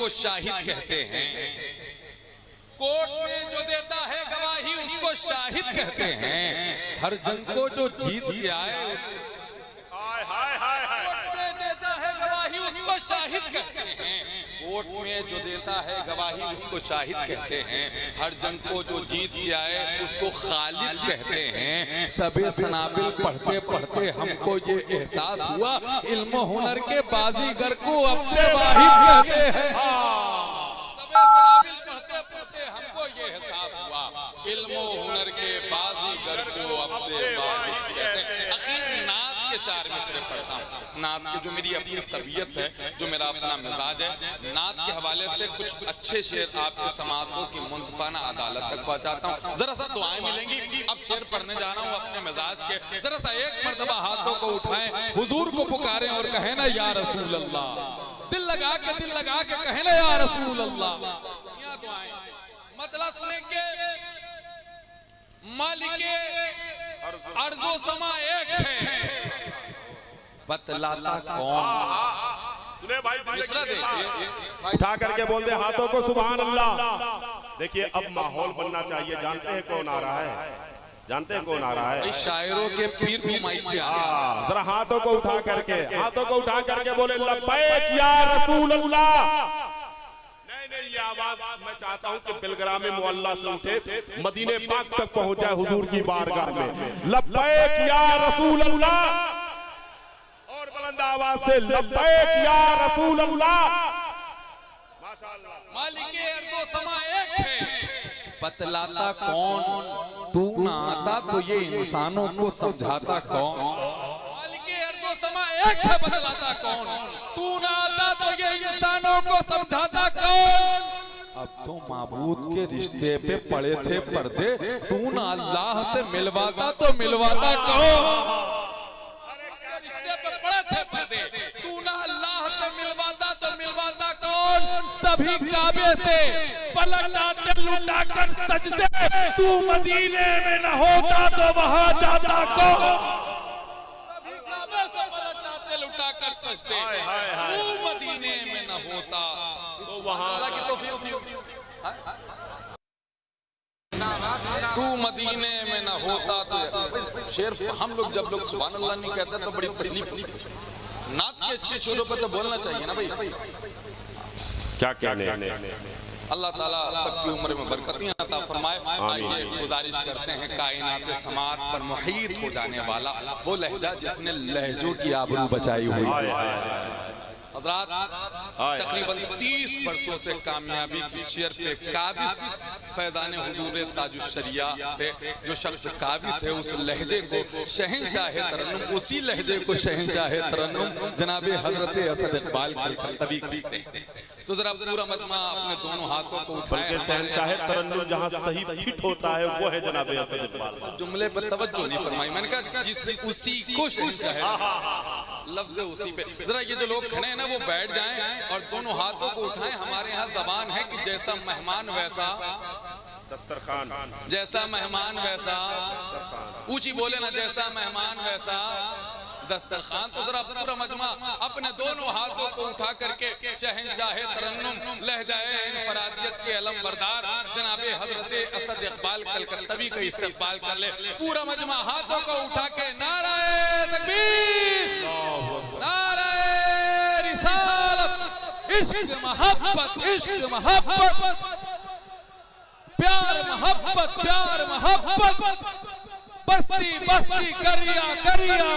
उसको शाहिद कहते हैं। कोर्ट में जो देता है गवाही उसको शाहिद कहते हैं। हर जंग को जो जीत के आए कोर्ट में देता है गवाही उसको शाहिद कहते हैं। कोर्ट में जो देता है गवाही उसको शाहिद कहते हैं। हर जंग को जो जीत के आए उसको खालिद कहते हैं। सबे सनाबिल पढ़ते पढ़ते हमको ये एहसास हुआ, इल्म हुनर के बाजीगर को अपने वाहिद कहते हैं। सबे सनाबिल पढ़ते पढ़ते हमको ये एहसास हुआ, इल्म हुनर के बाजीगर को अपने वाहिद कहते हैं। आखिर नात के 4 मिसरे पढ़ता हूँ। नात के जो मेरी अपनी तबीयत है, जो मेरा अपना मिजाज है, नात के हवाले से कुछ अच्छे शेर आपके समातों की मुंसिफाना अदालत तक पहुँचाता हूँ। जरा सा दुआएं मिलेंगी। अब शेर पढ़ने जा रहा हूँ अपने मिजाज के। जरा सा एक मर्तबा हाथों को उठाएं, हुजूर को पुकारें और कहें ना या रसूल अल्लाह। दिल लगा के कहें ना या रसूल अल्लाह। यहाँ दुआएं मतलब सुनेंगे। मालिके अर्ज़ो समा एक है, बतलाता कौन। सुने भाई, मिसरा देखिए, उठा करके बोल दे हाथों को सुभान अल्लाह। देखिए अब माहौल बनना चाहिए। जानते हैं कौन आ रहा है? जानते हैं कौन आ रहा है? शायरों के पीर को माइक पे आ। जरा हाथों को उठा करके बोले लब्बैक या रसूल अल्लाह। नहीं, ये आवाज मैं चाहता हूं कि बिलग्राम मुअल्ला से उठे, मदीने पाक तक पहुंच जाए हुजूर की बारगाह में। लब्बैक या रसूल अल्लाह। और बुलंद आवाज से लब्बैक या रसूल अल्लाह। माशाअल्लाह। मालिके अर्ज़ो समा एक है, बतलाता कौन। तू ना आता तो ये इंसानों को समझाता कौन। मालिके अर्ज़ो समा एक है, बतलाता कौन। तू ना आता तो ये इंसानों को समझाता कौन। अब तो माबूद के रिश्ते पे पड़े थे पर्दे, तू ना अल्लाह से मिलवाता तो मिलवाता कौन। रिश्ते पे पड़े थे पर्दे, तू ना अल्लाह से मिलवाता तो मिलवाता कौन। सभी काबे से पलटाते लुटाकर सजदे, तू मदीने में न होता तो वहां जाता कौन। सभी काबे से पलटाते लुटाकर सजदे, तू मदीने में न होता तो वहां की तौफीक नहीं होगी। तू मदीने में न होता तो शेर। हम लोग जब लोग सुभान अल्लाह नहीं कहते तो बड़ी तकलीफ होती है। नात के अच्छे शेरों पर तो बोलना चाहिए ना भाई। क्या कहने। अल्लाह ताला सबकी उम्र में बरकतियां अता फरमाए। आइए गुजारिश करते हैं कायनात समात पर मुहीत हो जाने वाला वो लहजा जिसने लहजों की आबरू बचाई हुई। हज़रात तकरीबन 30 वर्षों से कामयाबी की चेयर पे काबिज फैज़ान हुजूर ताजुश्शरिया से जो शख्स काबिज है, उस लहजे को शहंशाह तरन्नुम, उसी लहजे को शहंशाह तरन्नुम जनाब हजरत असद इकबाल कलकत्तवी कहते हैं। तो जरा पूरा मजमा अपने दोनों हाथों को उठाएं। शहंशाह तरन्नुम जहां सही फिट होता है वो है जनाब असद इकबाल। जुमले पर तवज्जो नहीं फरमाई। मैंने कहा जिस उसी को शहंशाह, लफ्ज़ उसी पे। जरा ये जो लोग खड़े हैं ना वो बैठ जाएं और दोनों हाथों को उठाएं। हमारे यहाँ जबान है कि जैसा मेहमान वैसा दस्तरखान, जैसा मेहमान वैसा ऊंची बोले ना, जैसा मेहमान वैसा दस्तरखान। तो जरा पूरा मजमा अपने दोनों हाथों को उठा करके शहंशाह तरन्नुम लहजाए इनफरादियत के अलम बरदार जनाबे हजरत असद इकबाल कलकत्तवी का इस्तकबाल कर ले। पूरा मजमा हाथों को उठा के नाराए तकबीर, नाराए रिसालत, इश्क मोहब्बत, इश्क मोहब्बत, प्यार मोहब्बत, प्यार मोहब्बत, बस्ती बस्ती करिया करिया,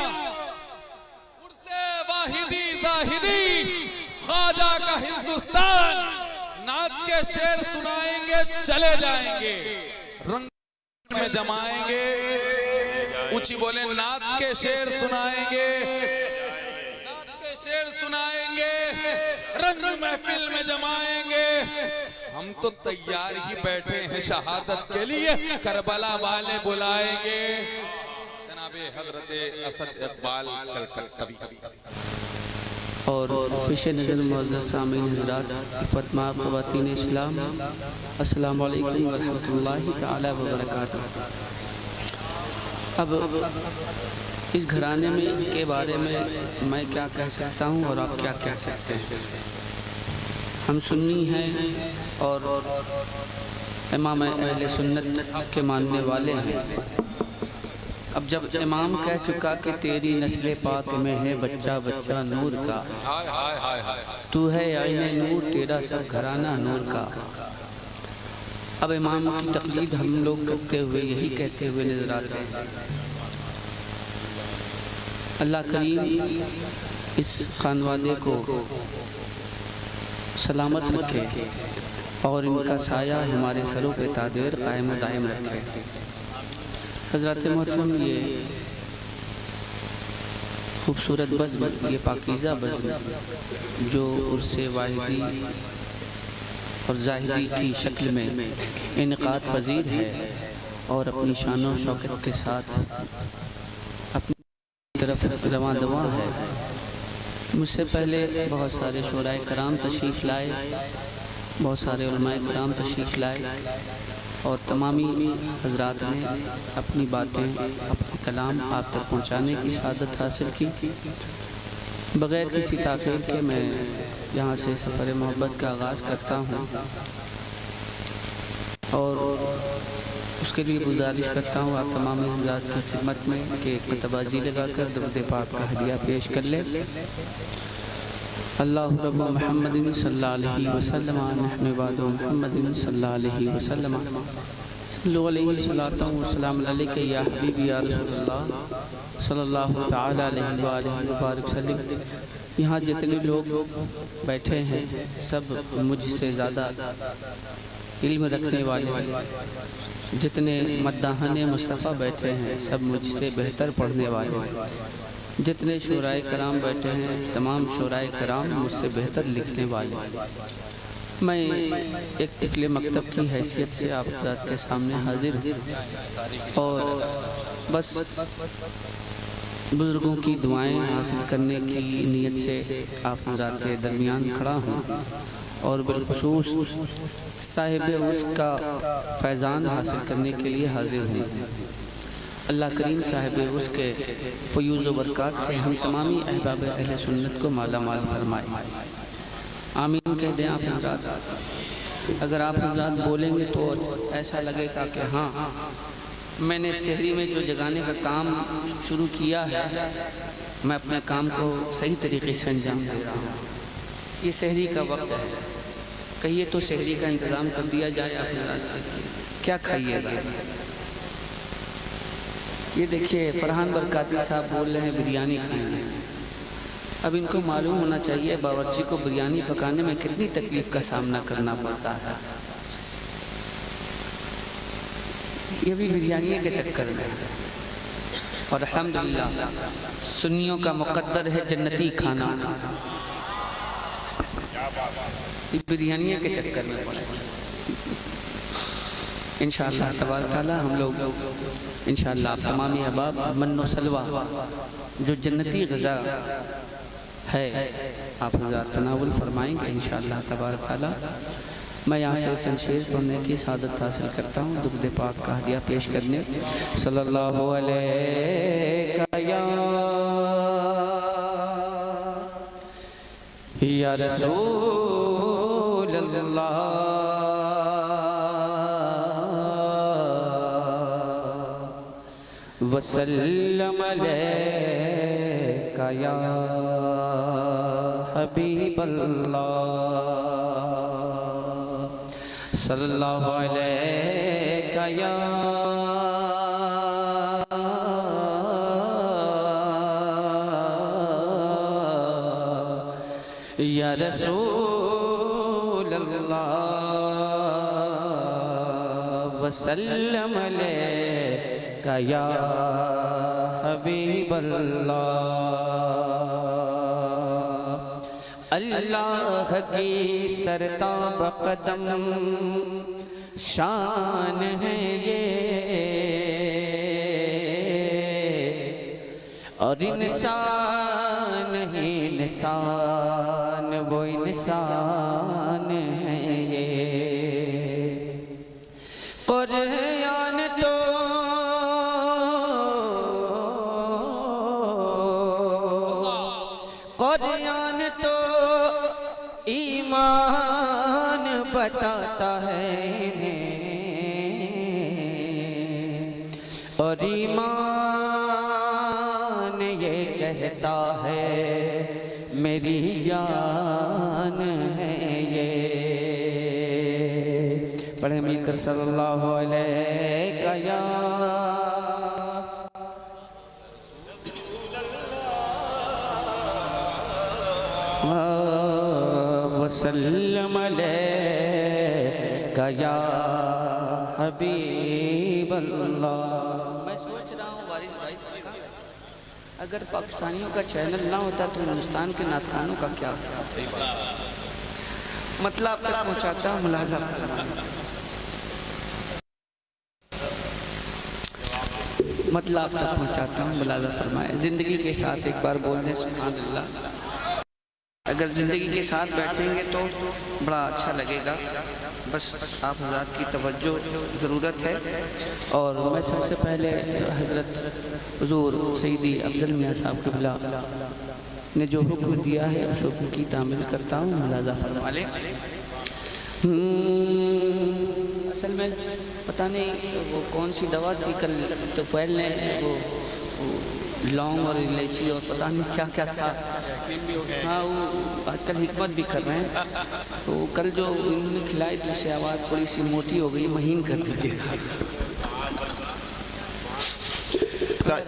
वाहिदी जाहिदी, ख्वाजा का हिंदुस्तान। नात के शेर सुनाएंगे, चले जाएंगे, रंग में जमाएंगे। ऊंची बोले नात के शेर सुनाएंगे, नात के शेर सुनाएंगे, रंग महफिल में जमाएंगे। हम तो तैयार ही बैठे हैं शहादत के लिए, करबला वाले बुलाएंगे। जनाबे हजरत असद इकबाल कलकत्तवी। और पेश नज़र मुअज़्ज़ज़ सामीन हज़रात, फ़ातिमा ख़वातीन इस्लाम, अस्सलामु अलैकुम व रहमतुल्लाहि तआला व बरकातुहू। अब इस घराने में के बारे में मैं क्या कह सकता हूँ और आप क्या कह सकते हैं। हम सुन्नी हैं और इमाम अहले सुन्नत के मानने वाले हैं। अब जब इमाम कह चुका कि तेरी नस्ल पाक में है बच्चा बच्चा नूर का, तू है आईने नूर तेरा सब घराना नूर का। अब इमाम की तकलीद हम लोग करते हुए यही कहते हुए नजर आते हैं, अल्लाह करीम इस खानवादे को सलामत रखे और इनका साया हमारे सरों पे तादेर कायम दायम रखे। हज़रत मोहतरम, ये खूबसूरत बज़्म, ये पाकीज़ा बज़्म जो उर्से वाहिदी और ज़ाहिदी की शक्ल में इनक़ाद पज़ीर है और अपनी शान व शौकत के साथ अपनी तरफ रवां दवा है। मुझसे पहले बहुत सारे शोराए कराम तशरीफ़ लाए, बहुत सारे उलमाए कराम तशरीफ़ लाए और तमामी हज़रात ने अपनी बातें, अपने कलाम आप तक पहुँचाने की सआदत हासिल की। बग़ैर किसी ताख़ीर के मैं यहाँ से सफ़र मोहब्बत का आगाज़ करता हूँ और उसके लिए गुजारिश करता हूँ आप तमाम हज़रात की खिदमत में कि एक मतबाजी लगा कर दरूद पाक का हदिया पेश कर ले। अल्लाहु रब्ब मुहम्मदिन सल्लल्लाहु अलैहि वसल्लम नहनु इबादु मुहम्मदिन सल्लल्लाहु अलैहि वसल्लम सल्लु अलैहि सलातु व सलाम अलैका या हबीबी या रसूलल्लाह सल्लल्लाहु तआला अलैहि व आलिहि व बारिक वसल्लम। यहाँ जितने लोग बैठे हैं सब मुझसे ज़्यादा इल्म रखने वाले, जितने मद्दाहने मुस्तफ़ा बैठे हैं सब मुझसे बेहतर पढ़ने वाले, जितने शोराए कराम बैठे हैं तमाम शोराए कराम मुझसे बेहतर लिखने वाले। मैं एक तिफले मकतब की हैसियत से आप हज़रात के सामने हाजिर हूँ और बस बुज़ुर्गों की दुआएं हासिल करने की नीयत से आप हज़रात के दरमियान खड़ा हूँ और बिलखुसूस साहिब उसका फैज़ान हासिल करने के लिए हाजिर हूँ। अल्लाह करीम साहिब उसके फ़यूज़ व बरक़ात से हम तमामी अहबाब अहले सुन्नत को माला माल फरमाए। आमीन कह दें आप हज़रात। अगर आप हज़रात बोलेंगे तो ऐसा लगेगा कि हाँ, मैंने शहरी में जो जगाने का काम शुरू किया है मैं अपने काम को सही तरीके से अंजाम दे रहा हूँ। ये शहरी का वक्त है, कहिए तो शहरी का इंतज़ाम कर दिया जाए। अपने रात के क्या खाइएगा? ये देखिए फरहान बरकाती साहब बोल रहे हैं बिरयानी खाएंगे। अब इनको मालूम होना चाहिए बावर्ची को बिरयानी पकाने में कितनी तकलीफ़ का सामना करना पड़ता है। ये भी बिरयानी के चक्कर में और अल्हम्दुलिल्लाह सुन्नियों का मुक़द्दर है जन्नती खाना, बिरयानी के चक्कर में पड़े। इंशाअल्लाह तबारक तआला हम लोग इंशाअल्लाह आप तमामी अहबाब मन्नो सलवा जो जन्नती ग़ज़ा है आप हज़रात तनावुल फरमाएंगे इंशाअल्लाह तबारक तआला। मैं यहाँ से चंद शेर पढ़ने की सआदत हासिल करता हूँ, दुरूद पाक का हदिया पेश करने। सल्लल्लाहु अलैहि या रसूल अल्लाह वसल्लम अलैका या हबीब अल्लाह सल्लल्लाहु अलैका या रसूल अल्लाह वसल्लम अलैका या हबीब अल्लाह। अल्लाह की सरताब कदम शान है ये और इंसान ही इंसान वो इंसान है ये। कुरान तो कुरान तो ईमान बताता है इन्हें, और ईमान ये कहता है मेरी जान है ये। पढ़े मिलकर सल्लल्लाहु अलैहि वसल्लम अलैका या हबीब अल्लाह। मैं सोच रहा हूँ वारिस भाई, अगर पाकिस्तानियों का चैनल ना होता तो हिंदुस्तान के नातखानों का क्या होता? मतलब आप तक पहुँचाता हूँ, मुलाजा मतलब आप तक पहुँचाता हूँ, मुलाजा फरमाए। ज़िंदगी के साथ एक बार बोल दें सुभान अल्लाह। अगर ज़िंदगी के साथ बैठेंगे तो बड़ा अच्छा लगेगा। बस आप हज़रात की तवज्जो ज़रूरत है। और मैं सबसे पहले हज़रत हुज़ूर सैयदी अफजल मियाँ साहब क़िबला ने जो हुक्म दिया है उस हुक्म की तामील करता हूँ, मुलाज़ा फरमा लें। असल में पता नहीं वो कौन सी दवा थी, कल तुफ़ैल ने वो लौंग और इलायची और पता नहीं क्या क्या था। हाँ, वो आजकल हिकमत भी कर रहे हैं। तो कल जो इन्होंने खिलाई तो उससे आवाज़ थोड़ी सी मोटी हो गई, महीन कर दीजिएगा।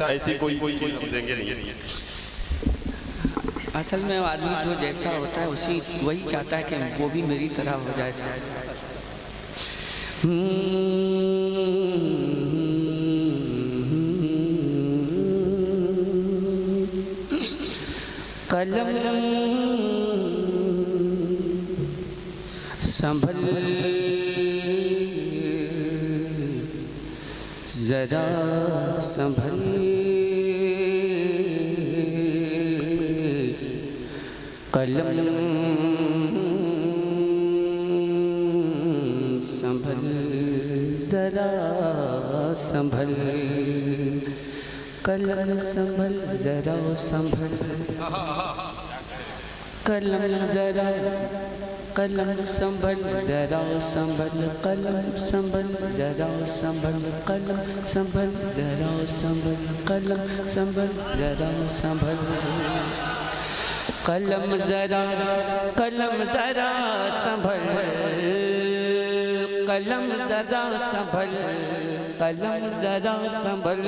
ऐसी कोई चीज़ देंगे नहीं। असल में आदमी जो जैसा होता है उसी वही चाहता है कि वो भी मेरी तरह हो जाए। कलम संभल जरा संभल, कलम संभल जरा संभल, कलम संभल जरा संभल, कलम जरा कलम संभल जरा संभल, कलम संभल जरा संभल, कलम संभल जरा संभल, कलम संभल जरा संभल, कलम जरा संभल, कलम जरा संभल, कलम जरा संभल,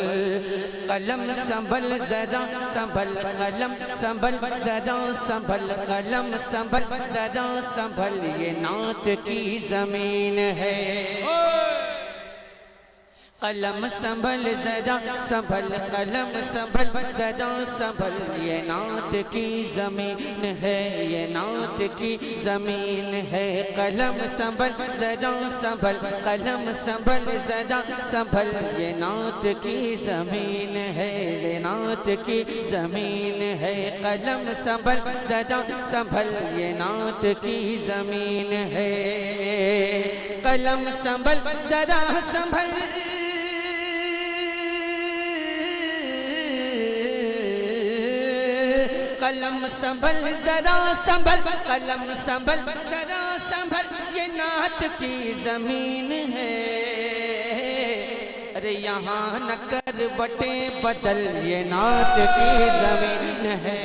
कलम संभल जरा संभल, कलम संभल जरा संभल, कलम संभल जरा संभल, ये नात की ज़मीन है। कलम संभल जरा संभल, कलम संभल जरा संभल, ये नात की ज़मीन है, ये नात की ज़मीन है। कलम संभल जरा संभल, कलम संभल जरा संभल, ये नात की ज़मीन है, ये नात की ज़मीन है। कलम संभल जरा संभल, ये नात की ज़मीन है। कलम संभल जरा संभल, कलम संभल जरा संभल, कलम संभल जरा संभल, ये नात की ज़मीन है। अरे यहाँ न करवटें बदल, ये नात की ज़मीन है।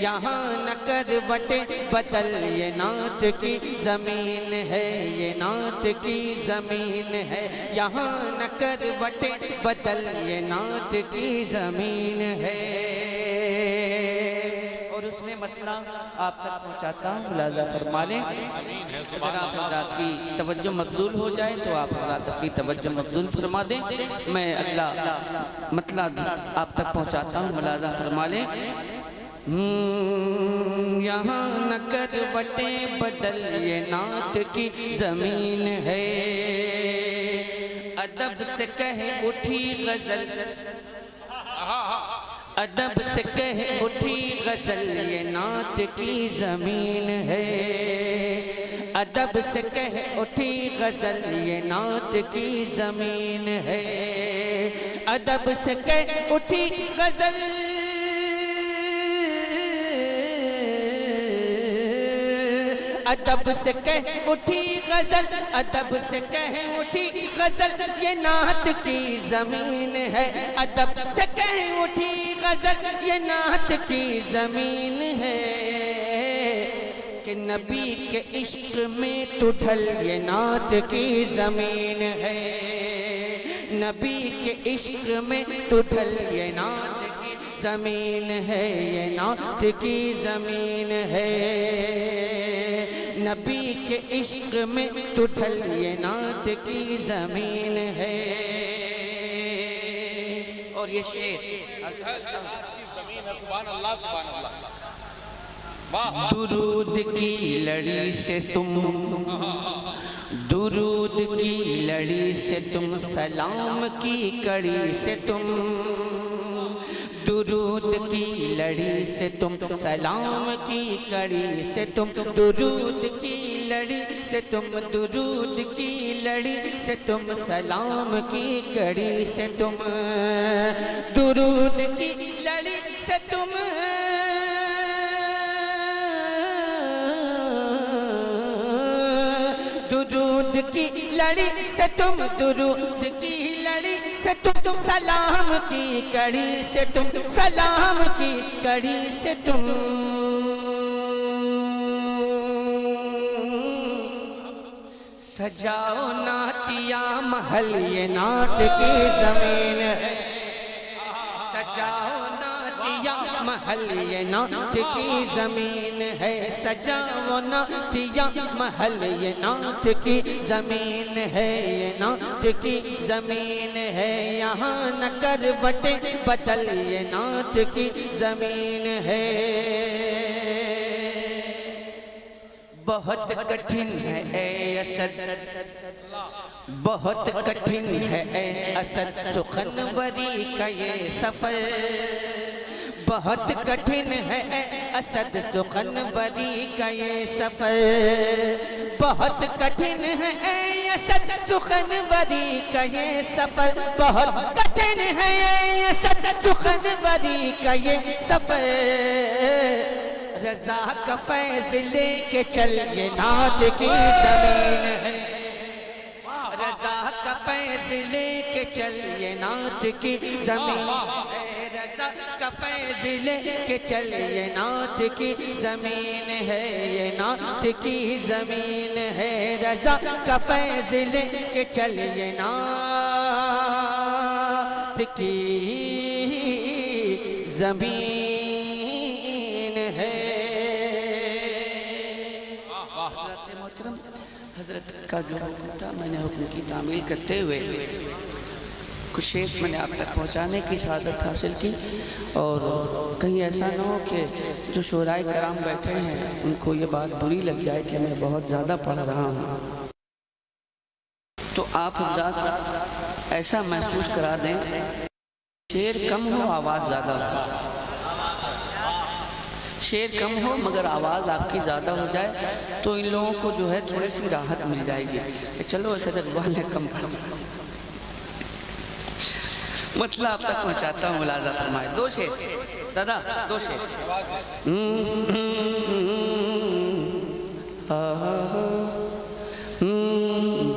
यहाँ न करवटें बदल, ये नात की ज़मीन है, ये नात की ज़मीन है। यहाँ न करवटें बदल, ये नात की ज़मीन है। और उसने मतलब आप तक पहुँचाता हूँ, मुलाज़ा फरमा लें। अगर आप हज़रात की तवज्जो मबज़ूल हो जाए तो आप हज़रात अपनी तवज्जो मबज़ूल फरमा दें। मैं अगला मतलब आप तक पहुँचाता हूँ, मुलाज़ा फरमा लें। यहाँ न करवटें बदल, ये नात की ज़मीन है। अदब से कह उठी गज़ल, अदब से कह उठी गज़ल, ये नात की ज़मीन है। अदब से कह उठी गज़ल, ये नात की ज़मीन है। अदब से कह उठी गज़ल, अदब से कह उठी गजल, अदब से कह उठी गजल, ये नात की जमीन है। अदब से कह उठी गजल, ये नात की जमीन है। कि नबी के इश्क में तू ढल, ये नात की जमीन है। नबी के इश्क में तू ढल, ये नात की जमीन है, ये नात की जमीन है। नबी के इश्क में तू ढल, ये नात की जमीन है। और ये शेर दुरूद की लड़ी से तुम, दुरूद की लड़ी से तुम, सलाम की कड़ी से तुम, दुरूद की लड़ी से तुम, सलाम की कड़ी से तुम, दुरूद की लड़ी से तुम, दुरूद की लड़ी से तुम, सलाम की कड़ी से तुम, दुरूद की लड़ी से तुम, दुरूद की लड़ी से तुम, दुरूद की लड़ी से तुम, सलाम की कड़ी से तुम, सलाम की कड़ी से तुम। सजाओ नातिया महल, ये नात की जमीन है। सजाओ नातिया महल, ये नात की जमीन है। सजाओ नातिया महल, ये नात की जमीन है, ये नात की जमीन है। यहाँ न करवटे बदल, ये नात की जमीन है। बहुत कठिन है ए असद, बहुत कठिन है ए असद, सुखनवरी का ये सफर। बहुत कठिन है ए असद, सुखनवरी का ये सफर। बहुत कठिन है ए असद, सुखनवरी का ये सफर। बहुत कठिन है ए असद, सुखनवरी का ये सफर। रज़ा का फैज़ लेके चल, ये नात की जमीन है। रज़ा का फैज़ लेके चल, ये नात की जमीन है। रज़ा का फैज़ लेके चल, ये नात की जमीन है, ये नात की जमीन है। रज़ा का फैज़ लेके चल, ये नात की जमीन है। हज़रत का जो हुक्म था, मैंने हुक्म की तामील करते हुए कुछ शेर मैंने आप तक पहुंचाने की सादत हासिल की। और कहीं ऐसा न हो कि जो शोराए कराम बैठे हैं उनको ये बात बुरी लग जाए कि मैं बहुत ज़्यादा पढ़ रहा हूँ। तो आप हज़रात ऐसा महसूस करा दें, शेर कम हो आवाज़ ज़्यादा हो, शेर कम हो मगर आवाज़ आपकी ज़्यादा हो जाए तो इन लोगों को जो है थोड़ी सी राहत मिल जाएगी। चलो सदर वाले कम पढ़ो, मतलब आप तक पहुँचाता हूँ, मुलाजा फरमाए। दो शेर दादा, दो शेर।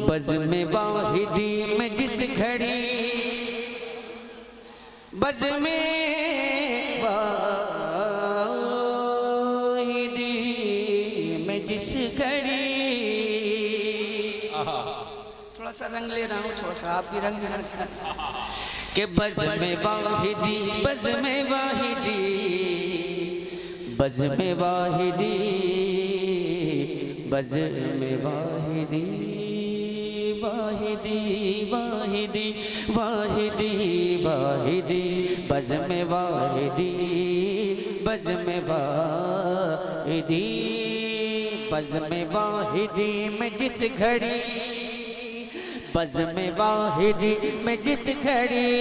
बज़्म वाहिदी में जिस घड़ी, बज़्म सा रंग ले रहा हूँ, थोड़ा सा आप भी रंग लेना के बज़्म वाहिदी, बज़्म वाहिदी, बज़्म वाहिदी, बज़्म वाहिदी, वाहिदी वाहिदी वाहिदी वाहिदी, बज़्म वाहिदी, बज़्म वाहिदी, बज़्म वाहिदी में जिस घड़ी, बज़्म वाहिदी में जिस घड़ी,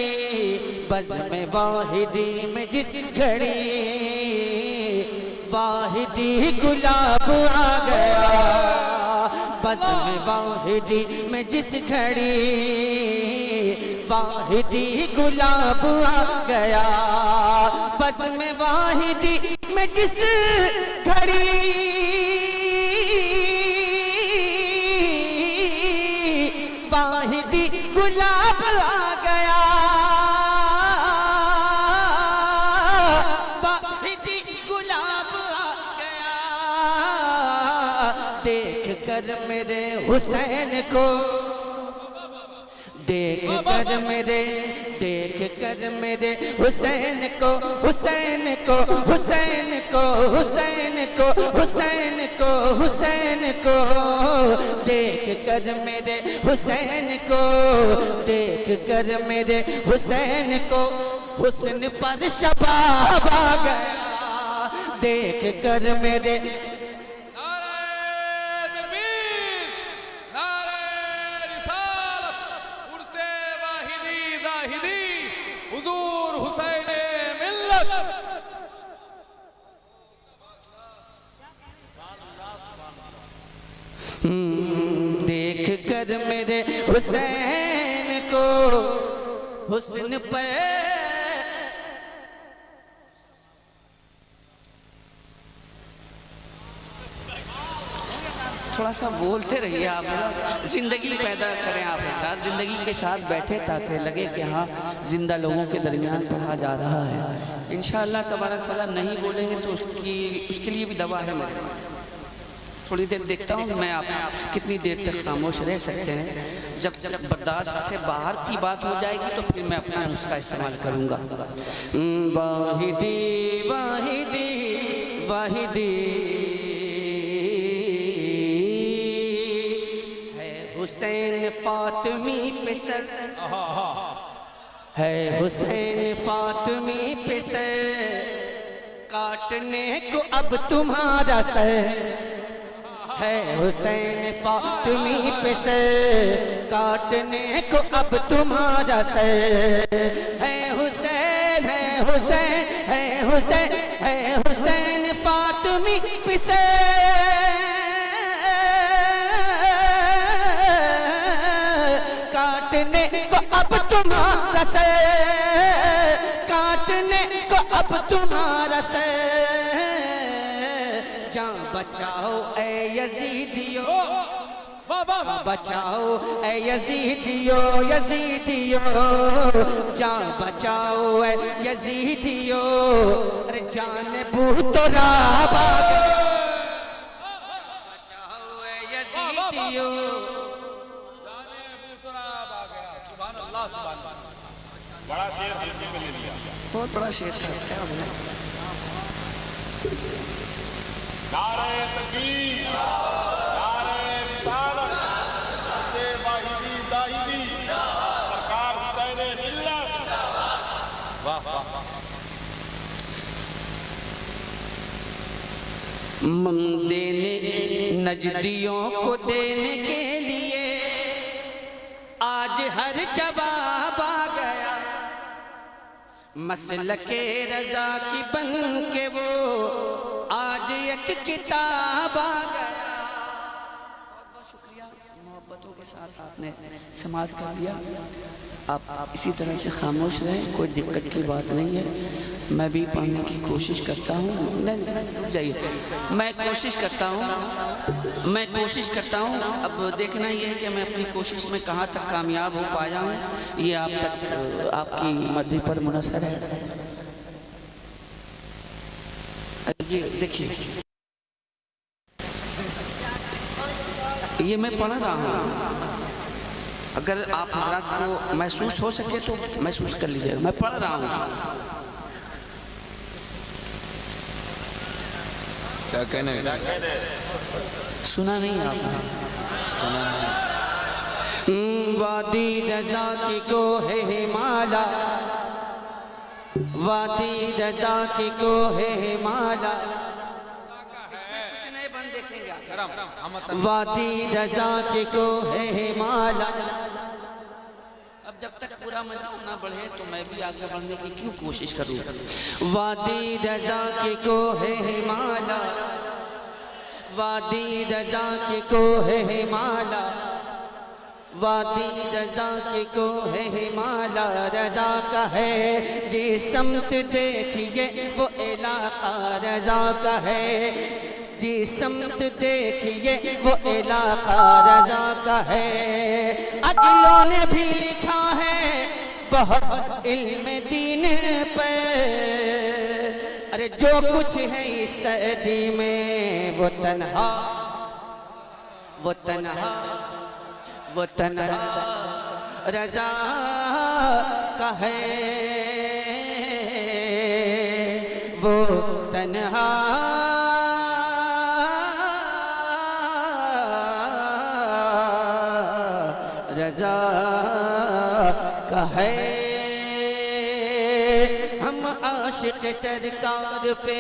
बज़्म वाहिदी में जिस घड़ी, वाहिदी गुलाब आ गया। बज़्म वाहिदी में जिस घड़ी, वाहिदी गुलाब आ गया। बज़्म वाहिदी में जिस घड़ी, गुलाब आ गया, वाहिदी गुलाब आ गया। देख कर मेरे हुसैन को, देख कर मेरे हुसैन को, हुसैन को, हुसैन को, हुसैन को, हुसैन को, हुसैन को। देख कर मेरे हुसैन को, देख कर मेरे हुसैन को, हुस्न पर शबाब आ गया। देख कर मेरे हुजूर हुसैन मिल्लत। देख कर मेरे हुसैन को, हुस्न पर थोड़ा सा बोलते रहिए आप, जिंदगी पैदा करें आप बेटा, जिंदगी के साथ बैठे ताकि लगे कि हाँ जिंदा लोगों के दरमियान पढ़ा जा रहा है। इंशाअल्लाह तबारक तआला नहीं बोलेंगे तो उसके लिए भी दवा है मेरे पास। थोड़ी देर देखता हूँ मैं आप कितनी देर तक खामोश रह सकते हैं। जब बर्दाश्त से बाहर की बात हो जाएगी तो फिर मैं अपना नुस्खा इस्तेमाल करूँगा। वाहिदी वाहिदी वाहिदी हुसैन फातिमी पे सर है, हुसैन फातिमी पे सर काटने को अब तुम्हारा सर है। हुसैन फातिमी पे सर काटने को अब तुम्हारा सर है। हुसैन है, हुसैन है, हुसैन है, हुसैन फातिमी पे सर काटने को अब तुम्हारा सर, काटने को अब तुम्हारा सर। जान बचाओ ए यजीदियो, बचाओ ए यजीदियो, यजीदियो जान बचाओ ए यजीदियो। अरे जान बूतरा बचाओ ए यजीदियो। बड़ा शेर देखने को ले लिया, बहुत बड़ा शेर था, क्या बोला। नारे तकबीर, नारे रिसालत, से वाहिदी जाहिदी, सरकार हुसैन मिल्लत। वाह वाह। देने नजदियों को देने के लिए आज हर जवाब आ गया। मसलके रजा की बन के वो आज एक किताब आ गया। बहुत बहुत शुक्रिया, मोहब्बतों के साथ आपने समाअत कर दिया। आप इसी तरह से खामोश रहें, कोई दिक्कत की बात नहीं है। मैं भी पढ़ने की कोशिश करता हूँ। नहीं जाइए, मैं कोशिश करता हूँ। अब देखना ये है कि मैं अपनी कोशिश में कहाँ तक कामयाब हो पाया हूँ, ये आप तक आपकी मर्जी पर मुनहसर है। ये देखिए, ये मैं पढ़ रहा हूँ। अगर आप हजरात को महसूस हो सके तो महसूस कर लीजिएगा। मैं पढ़ रहा हूँ। क्या कहने, सुना नहीं आपने? सुना नहीं। वादी रजा की को है हिमाला, वादी रजा की को है हिमाला। इसमें कुछ नए बंद देखेंगे। वादी रजा की को है हिमाला। अब जब तक पूरा मजमून ना बढ़े तो मैं भी आगे बढ़ने की क्यों कोशिश करूँ। वादी रजा की को है हिमाला, वादी रजा की को है हिमाला, वादी रजा की को है हिमाला। रजा का है जिस समत देखिए वो इलाका रजा का है। जी समत देखिए वो इलाका रजा का है। अगलों ने भी लिखा है बहुत इल्म दीन पर, अरे जो कुछ है इस सदी में वो तन्हा रजा का है, वो तन्हा रजा का है। हम आशिक सरकार पे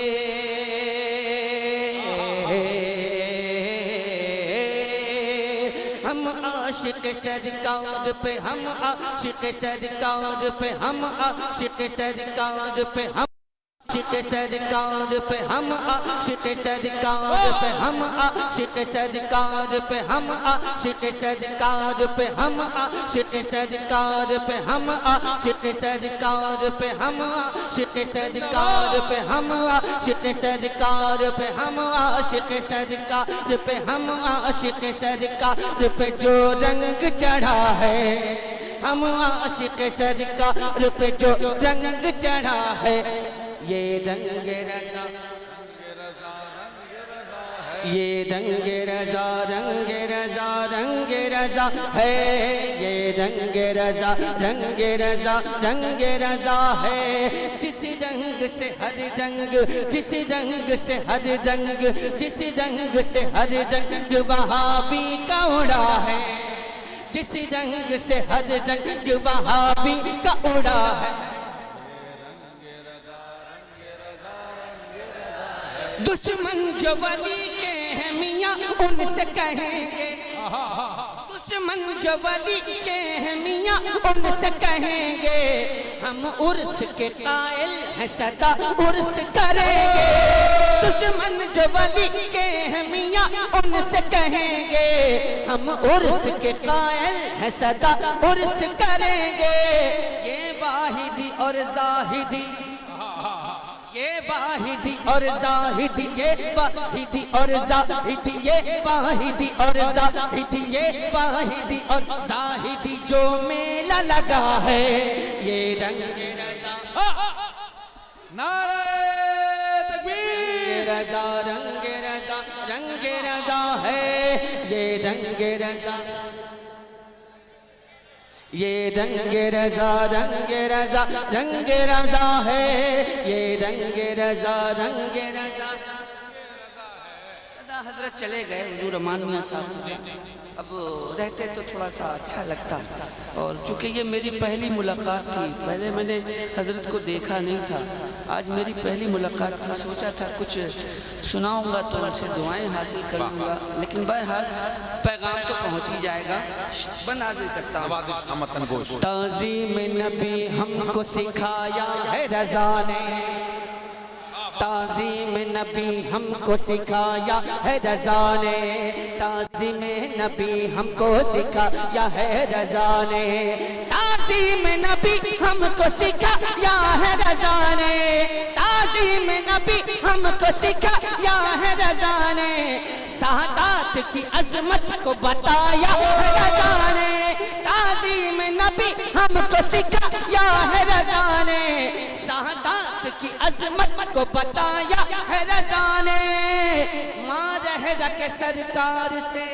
आशिक सरकार पे, हम आशिक सरकार पे, हम आशिक सरकार पे, हम आशिक सरकार पे, हम आशिक सरकार पे, हम आशिक सरकार पे, हम आशिक सरकार पे, हम आशिक सरकार पे, हम आशिक सरकार पे, हम आशिक सरकार पे, हम आशिक सरकार पे, हम आशिक सरकार पे, हम आशिक सरकार पे जो रंग चढ़ा है, हम आशिक सरकार पे जो रंग चढ़ा है, ये रंग रजा, ये रंग रजा, रंग रजा, रंग रजा है, ये रंग रजा, रंग रजा, रंग रजा है। जिस रंग से हर रंग, जिस रंग से हर रंग, जिस रंग से हर रंग वहाबी का उड़ा है, जिस रंग से हर रंग वहाबी का उड़ा है। दुश्मन जो वली के हैं मियाँ उनसे कहेंगे, दुश्मन जो वली के हैं मियाँ उनसे कहेंगे, हम उर्स के कायल हैं सदा उर्स करेंगे। दुश्मन जो वली के हैं मियाँ उनसे कहेंगे, हम उर्स के कायल हैं सदा उर्स करेंगे। ये वाहिदी और जाहिदी, ये वाहिदी और जाहिदी, ये वाहिदी और जाहिदी, ये वाहिदी और जाहिदी, ये वाहिदी और जाहिदी जो मेला लगा है, ये रंग रजा, नारे तकबीर, रजा रंग रजा, रंग रजा है, ये रंग रजा, ये रंग रजा, रंग रजा, रंग रजा है, ये रंग रजा, रंग रजा। हजरत चले गए हुजूर अमान मियां साहब, अब रहते तो थोड़ा सा अच्छा लगता, और चूँकि ये मेरी पहली मुलाकात थी, पहले मैंने हजरत को देखा नहीं था, आज मेरी पहली मुलाकात थी, सोचा था कुछ सुनाऊंगा तो उनसे दुआएं हासिल कर लूँगा, लेकिन बहरहाल पैगाम तो पहुँच ही जाएगा। बना दे करता हूँ। ताज़ीम नबी हमको सिखाया है रज़ा ने, ताज़ीम नबी हमको सिखाया है रज़ा ने, ताज़ीम नबी हमको सिखाया है रज़ा ने, ताज़ीम नबी हमको सिखाया है रज़ा ने, ताज़ीम नबी हमको सिखाया है रज़ा ने, सादात की अजमत को बताया है रज़ा ने, ताज़ीम नबी हमको सिखाया है रज़ा ने, सादात की अजमत को बताया है रज़ा ने। माँ रहरा के सरकार से,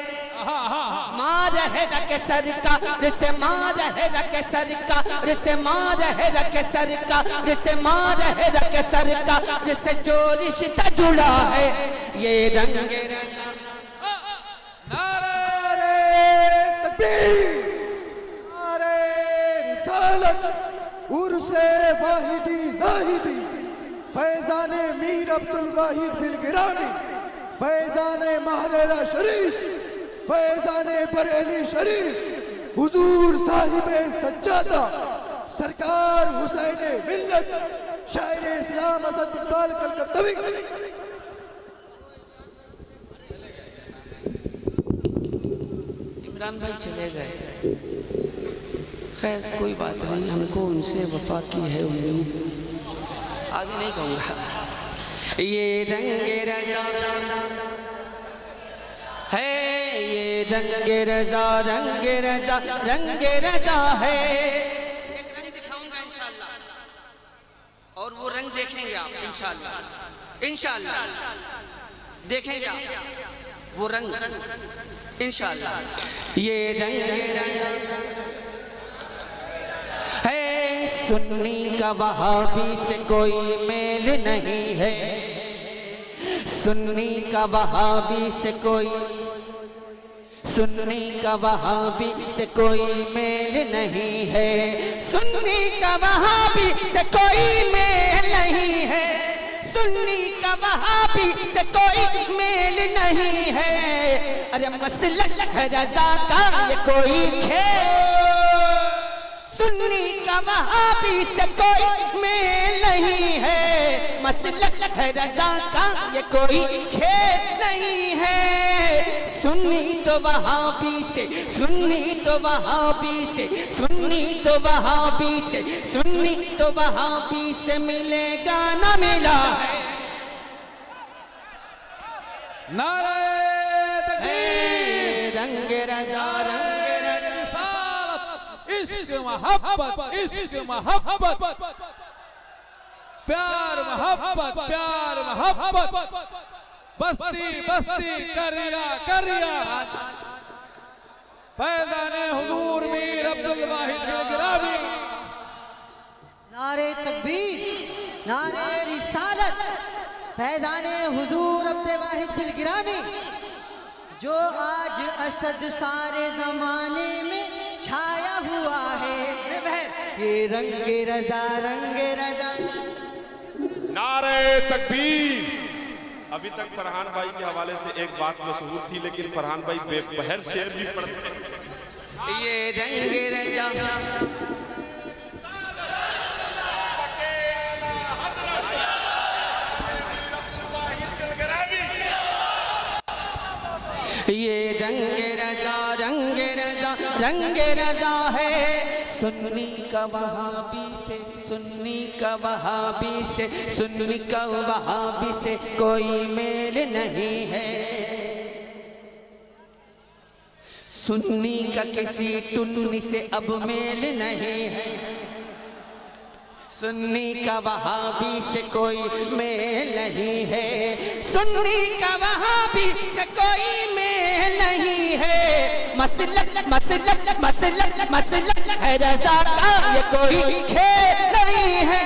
माँ रहरा के सरकार से, माँ रहरा के सरकार से, माँ रहरा के सरकार से, माँ रहरा के सरकार से जो रिश्ता जुड़ा है, ये रंग रज़ा। नारे तकबीर, नारे रिसालत, उर्से वाहिदी जाहिदी, फैज़ाने मीर अब्दुल वाहिद बिलगिरामी, फैज़ाने महरेरा शरीफ, फैज़ाने बरेली शरीफ, हुजूर साहिबे सज्जादा, सरकार हुसैन मिल्लत, शायर इस्लाम असद इकबाल कलकत्तवी। इमरान भाई चले गए, खैर कोई बात नहीं, हमको उनसे वफा की है उम्मीद, आगे नहीं कहूँगा। ये रंग रज़ा रंगे रजा है। एक रंग दिखाऊंगा इंशाअल्लाह, और वो रंग देखेंगे आप इंशाअल्लाह, इंशाअल्लाह देखेंगे आप वो रंग इंशाअल्लाह। ये रंगे रंग है, सुन्नी का वहाबी से कोई मेल नहीं है, सुन्नी का वहाबी से कोई, सुन्नी का वहाबी से कोई मेल नहीं है, सुन्नी का वहाबी से कोई मेल नहीं है, सुन्नी का वहाबी से कोई मेल नहीं है। अरे मसलक है रजा का ये कोई खेल, सुन्नी का वहाबी से कोई मेल नहीं है, मसलक है रजा का ये कोई खेल नहीं है। सुन्नी तो वहाबी से, सुन्नी तो वहाबी से, सुन्नी तो वहाबी से, सुन्नी तो वहाबी से मिलेगा ना मिला है। नारे तकबीर, रंगे रजा रंगे रजा, इश्क मोहब्बत, इश्क मोहब्बत, प्यार मोहब्बत, प्यार मोहब्बत, बस्ती बस्ती करिया करिया, फैज़ाने हुजूर मीर अब्दुल वाहिद बिन गिरामी। नारे तकबीर, नारे रिसालत, फैज़ाने हुजूर अब्दुल वाहिद बिन गिरामी, जो आज असद सारे जमाने में छाया हुआ है। ये रंगे रजा रंगे रजा। नारे तकबीर। अभी तक फरहान भाई के हवाले से एक बात मशहूर थी, लेकिन फरहान भाई बेपहर शेर भी पढ़ते हैं। ये रंगे रजा, ये रंगे रजा रंगे रजा रंगे रजा है, सुन्नी का वहाबी से, सुन्नी का वहाबी से, सुन्नी का वहाबी से कोई मेल नहीं है, सुन्नी का किसी टुन्नी से अब मेल नहीं है, सुन्नी का वहाबी से कोई मेल नहीं है, सुन्नी का वहाबी से कोई मेल नहीं है। मसलक मसलक मसलक मसलक है रजा का ये कोई खेल नहीं है।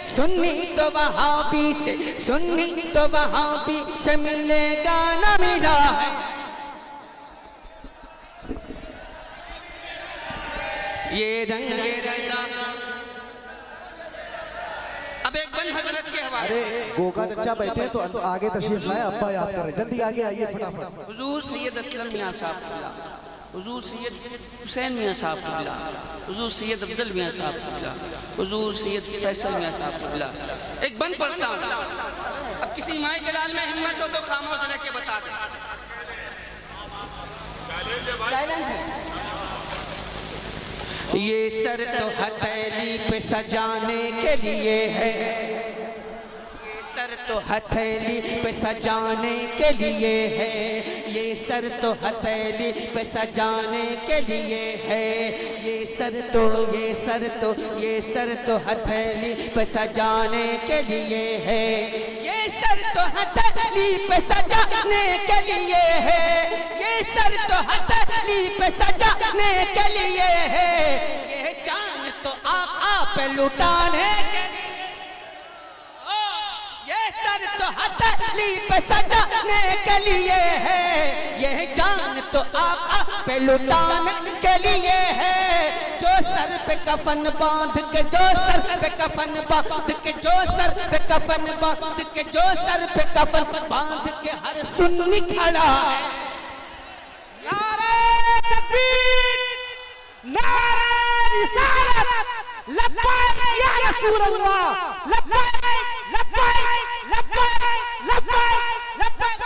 सुन्नी तो वहाबी से, सुन्नी तो वहाबी से मिलेगा ना मिला है। ये रंगे रजा। अब एक बंद हजरत के हवाले। अरे गोगा चचा बैठे तो आगे तशरीफ लाए, अब्बा याद कर रहे, जल्दी आगे आइए फटाफट। हुजूर सैयद असलम मियां साहब क़िबला, हुजूर सैयद हुसैन मियां साहब क़िबला, हुजूर सैयद अफजल मियां साहब क़िबला, हुजूर सैयद फैसल मियां साहब क़िबला। एक बंद पढ़ता हूँ, अब किसी माए के लाल में हिम्मत हो तो खामोश रह के बता दे। ये सर तो हथेली पे सजाने के लिए है, ये सर तो हथेली पे सजाने के लिए है, ये सर तो हथेली पे सजाने के लिए है, ये सर तो ये सर तो ये सर तो हथेली पे सजाने के लिए है, ये सर तो हथेली पे सजाने के लिए है, ये सर तो हथेली पे सजाने के लिए है, ये जान तो आका पे लुटाने के लिए, ये सर तो हथेली पे सजाने के लिए है, ये जान तो आका पे लुटाने के लिए है। जो सर पे कफन बांध के, जो सर पे कफन बांध के, जो सर पे कफन बांध के, जो सर पे कफन बांध के हर सुन्नी खड़ा है। नारे तकबीर, नारे रिसालत, लब्बैक या रसूल अल्लाह, लब्बैक लब्बैक लब्बैक लब्बैक लब्बैक,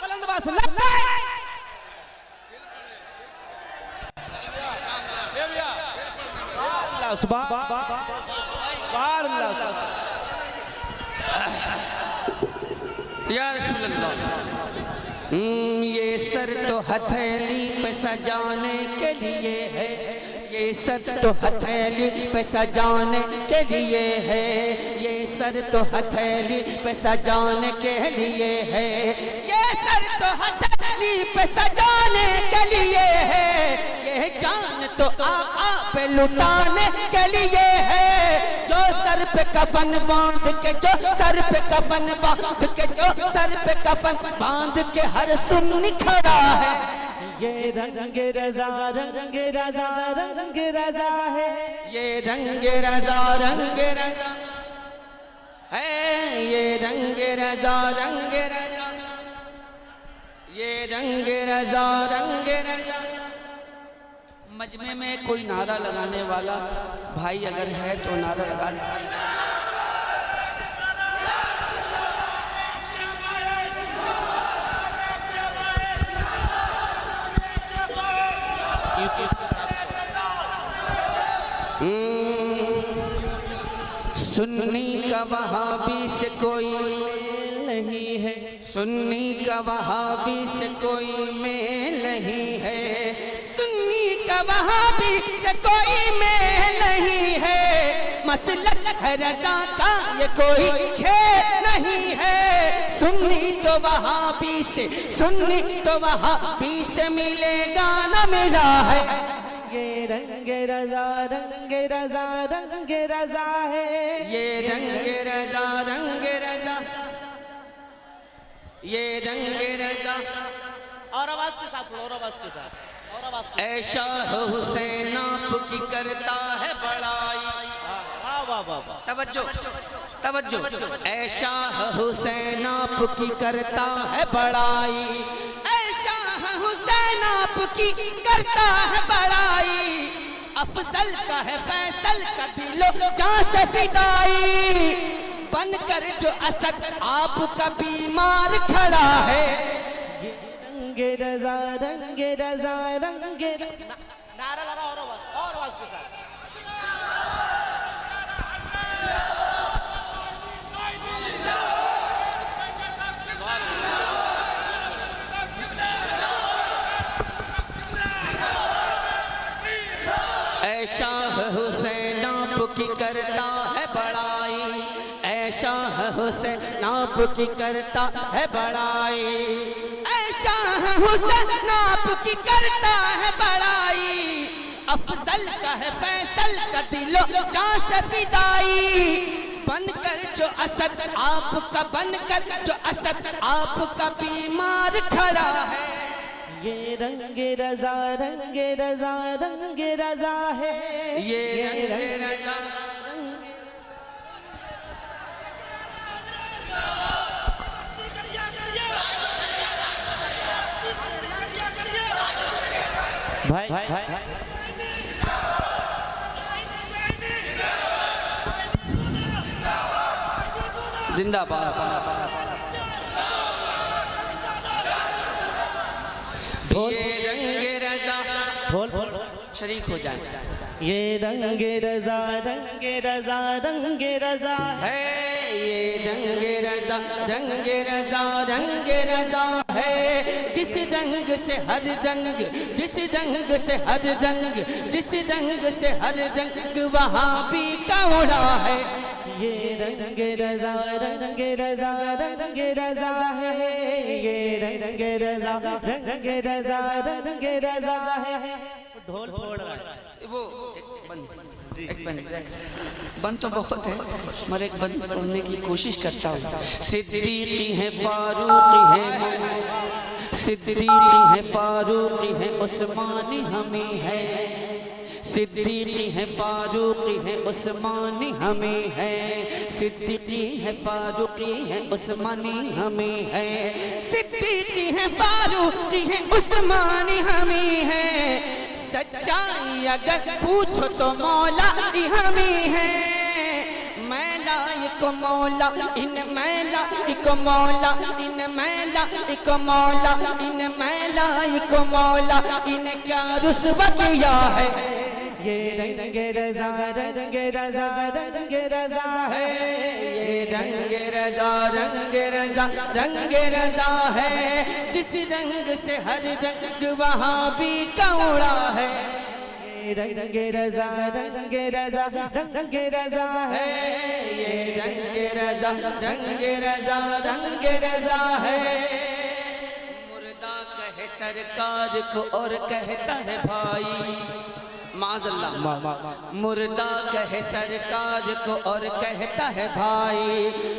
बुलंद आवाज से लब्बैक। सुभान अल्लाह, या रसूल अल्लाह, ये सर तो हथेली पे सजाने के लिए है, ये सर तो हथेली पे सजाने के लिए है, ये सर तो हथेली पे सजाने के लिए है, ये सर तो हथेली पे सजाने के लिए है, ये जान तो आका पे लुटाने के लिए है। जो सर पे कफन बांध के, जो सर पे कफन बांध के, जो सर पे कफन बांध के हर सुन्नी खड़ा है। ये रंग रजा रंग रजा रंग रजा है, ये रंग रजा रंग रजा है, ये रंग रजा रंग रजा, ये रंग रजा रंग रजा। मजमे में कोई नारा लगाने वाला भाई अगर है तो नारा लगा ले। सुन्नी का वहाबी से कोई नहीं है, सुन्नी का वहाबी से कोई मेल नहीं है, सुन्नी का वहाबी से कोई मेल नहीं है, मसलक है रज़ा का ये कोई खेल नहीं है। सुन्नी तो वहाबी से, सुन्नी तो वहाबी से मिलेगा न मिला है। ये रंग रजा रंग रजा रंग रजा है, ये रंग रजा रंग रजा, ये रंग रजा। और आवाज के साथ, और आवाज के साथ, और आवाज के साथ। ऐशा हुसैन आपकी करता है बड़ाई। वाह वाह वाह वाह, तवज्जो तवज्जो। ऐशा हुसैन आपकी करता है बड़ाई, ऐशा हुसैन आपकी करता है बड़ाई, अफजल का है फैसल का दिलो जान से फिदाई, बनकर जो असद आपका बीमार खड़ा है। ये रंग रजा रंग रजा रंग नारा लगा, और आवाज के साथ। ऐशा हुसैन आपकी करता है बड़ाई, ऐशा हुसैन आपकी करता है बड़ाई, ऐशा हुसैन आपकी करता है बड़ाई, अफजल का है फैसल का दिलो जान से फिदाई, बनकर जो असद आपका, बनकर जो असद आपका बीमार खड़ा है। ये रंग रजा रंग रजा रंग रजा है, ये रंग रजा। भाई जिंदाबाद। ये रंग रजा, बोल बोल शरीक हो जाए। ये रंग रजा रंग रजा रंग रजा है, ये रंग रजा रंग रजा रंग रजा है, जिस रंग से हर रंग, जिस रंग से हर रंग, जिस रंग से हर रंग वहाँ भी कौड़ा है। ये रंग रजा रंग रजा रंग रजा है, ये रंग रजा रंग रजा रंग रजा है। ढोल फोड़ रहा है वो एक बंद तो बहुत है, मगर एक बंद पढ़ने की कोशिश करता हूँ। सिद्दीकी है फारूकी है, सिद्दीकी है फारूकी है उस्मानी हमें है, सिद्दीकी है फारूकी है उस्मानी हमें है, सिद्दीकी है फारूकी है उस्मानी हमें है, सिद्दीकी है फारूकी है उस्मानी हमें है, सच्चाई अगर पूछो तो मौला हमें है, मैला एक मौला इन मैला एक मौला इन मैला एक मौला इन मैला एक मौला इन क्या रुस्वा किया है। ये रंग रजा रंग रजा रंग रजा है, ये रंग रजा रंग रजा है, जिस रंग से हर रंग वहाँ भी कौड़ा है। रंग रजा रंग रजा है, ये रंग रजा रंग रजा है। मुर्दा कहे सरकार को और कहता है भाई, माज़अल्लाह, मुर्दा कहे सरकार को और कहता है भाई,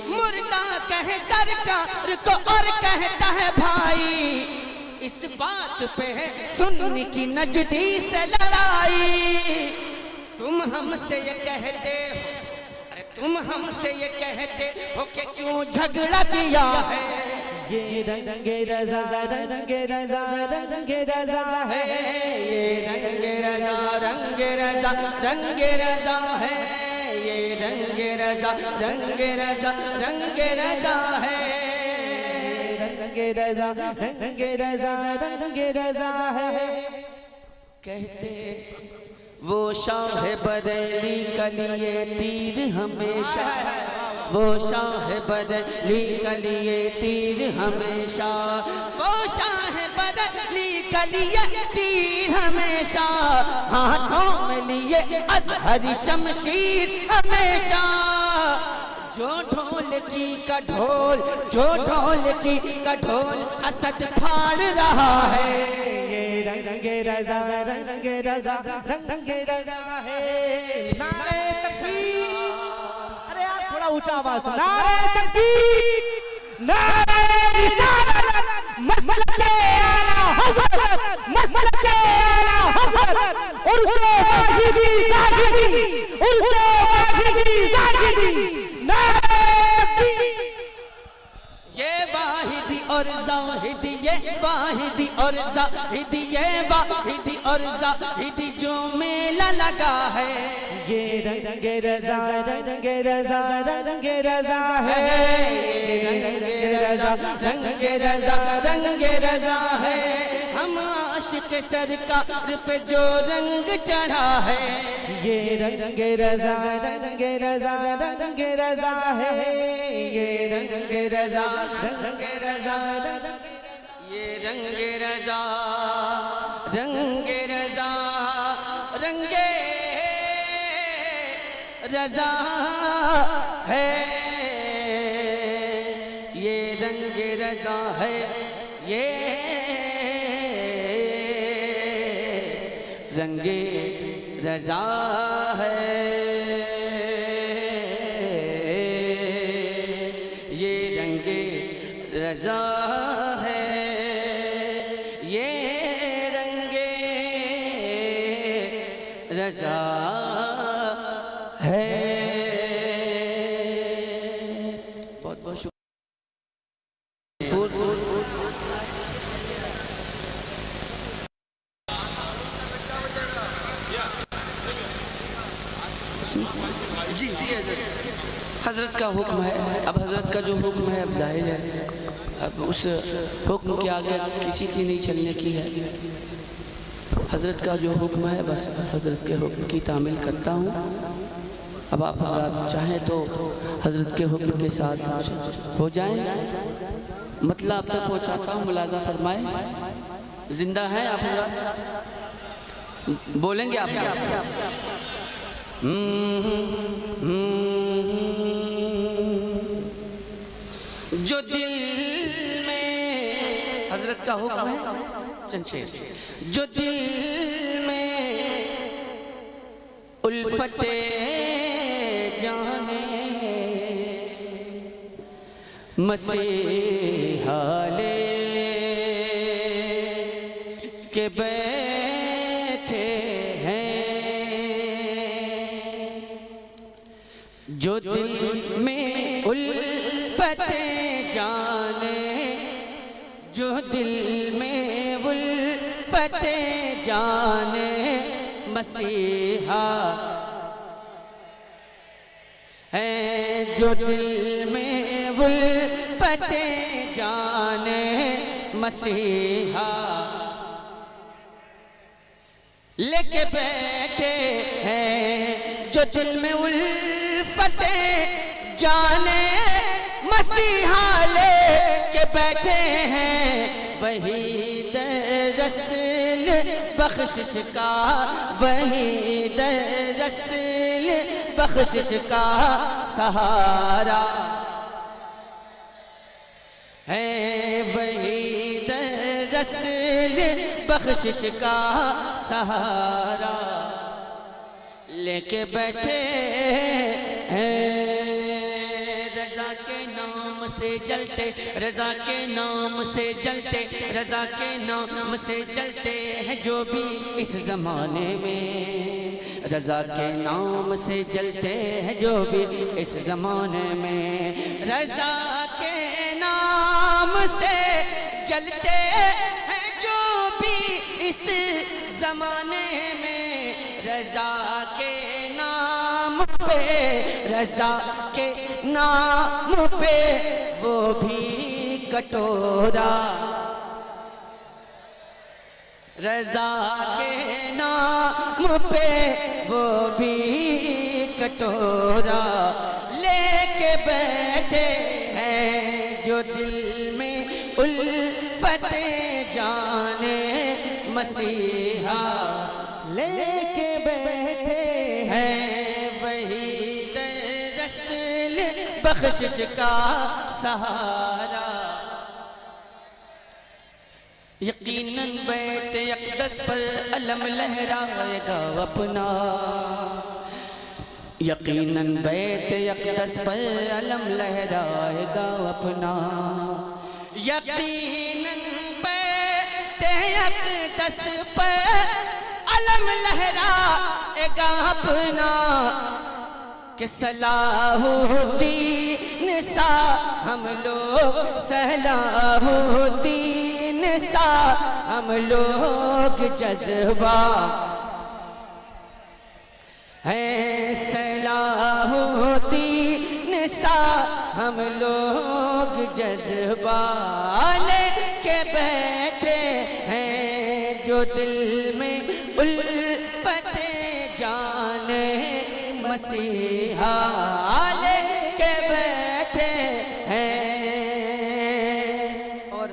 मुर्दा कहे सरकार को और कहता है भाई। इस बात पे है सुन्नी की नजदी से लड़ाई। तुम हमसे ये कहते हो, अरे तुम हमसे ये कहते हो कि क्यों झगड़ा किया है। ये रंग रजा रंग रजा है, ये रंग रजा है, ये रंग रजा रंग रजा है। रंग रजा है। कहते वो शाह बरेली का लिए तीर हमेशा, वो शाह बरेली का लिए तीर हमेशा, वो शाह बरेली का लिए तीर हमेशा, हाथों में लिए अज़हरी शमशीर हमेशा। जो ढोलकी का ढोल, जो ढोलकी का ढोल असद फाड़ रहा है। ये रंग रजा है। नारे तकबीर, अरे यार थोड़ा ऊंचा आवाज। नारे तकबीर, नारे रिसालत, मसलके आला हज़रत, मसलके आला हज़रत, उर्से वाहिदी जाहिदी, उर्से वाहिदी जाहिदी। ये वाहिदी और जाहिदी, ये वाहिदी और जाहिदी, ये वाहिदी और जाहिदी जो मेला लगा है। ये रंग रजा है, रंग रजा है। हम आशिक सरकार पे जो रंग चढ़ा है। ये रंग रजा है, ये रंग रजा ये रंग रजा रंगे रजा है। ये रंग रजा है, ये रंगे रजा है। ये रंगे रजा है, ये रंगे रजा है। बहुत बहुत शुक्रिया। जी जी हजरत का हुक्म है। अब हजरत का जो हुक्म है अब जाहिर है, अब उस हुक्म के आगे किसी की नहीं चलने की है। हजरत का जो हुक्म है बस हजरत के हुक्म की तामील करता हूँ। अब आप हजरत चाहें तो हजरत के हुक्म के साथ हो जाएं। मतलब आप तक पहुँचाता हूँ, मुलाजा फरमाए। जिंदा हैं आप हजरत, बोलेंगे आप? जो दिल में, हजरत का हुक्म है चंद शेर। जो दिल में उल्फते जाने मसीहा ले के बैठे हैं, जो दिल में उल्फते जाने, जो दिल में उल्फते जाने मसीहा है, जो दिल में उल्फते जाने मसीहा लेके बैठे हैं, जो दिल में उल्फते जाने मसीहा ले के बैठे हैं, वही दरअसल बख्शिश का, वही दरअसल बख्शिश का सहारा है, वही दरअसल बख्शिश का सहारा लेके बैठे हैं। रजा के नाम से जलते, रजा के नाम से जलते, रजा के नाम से जलते हैं जो भी इस जमाने में, रजा के नाम से जलते हैं जो भी इस जमाने में, रजा के नाम से जलते हैं जो भी इस जमाने में, रजा के नाम पे, रजा के नाम पे वो भी कटोरा, रजा के नाम पे वो भी कटोरा लेके बैठे हैं जो दिल में उल्फते जाने मसीहा लेके बैठे हैं, वही दरअसल बख्शिश का सहारा। यकीनन बैत अक़दस पर अलम लहराएगा अपना, यकीनन बैत अक़दस पर अलम लहराएगा अपना, यकीनन बैत अक़दस पर अलम लहराएगा अपना, कि सलाहुद्दीन सा हम लोग, सलाहुद्दीन सा हम लोग जज्बा है, सलाहुद्दीन सा हम लोग जज्बा लेके बैठे हैं जो दिल में उल्फते जाने मसीहा लेके बैठे हैं। और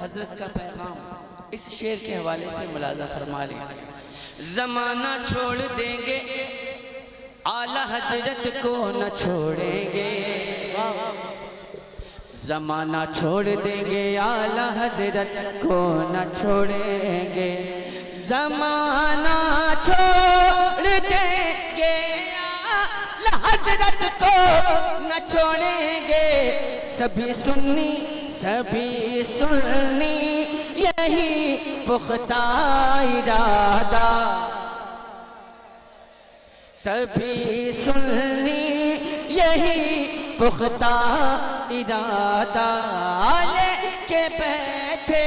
हजरत का पैगाम इस शेर के हवाले से मुलाजा फरमा लें। जमाना छोड़ देंगे आला हजरत को न छोड़ेंगे, जमाना छोड़ देंगे आला हजरत को न छोड़ेंगे, जमाना छोड़ देंगे आला हजरत को न छोड़ेंगे, सभी सुन्नी सभी सुन्नी यही पुख्ता इरादा, सभी सुन्नी यही पुख्ता इरादा लेके बैठे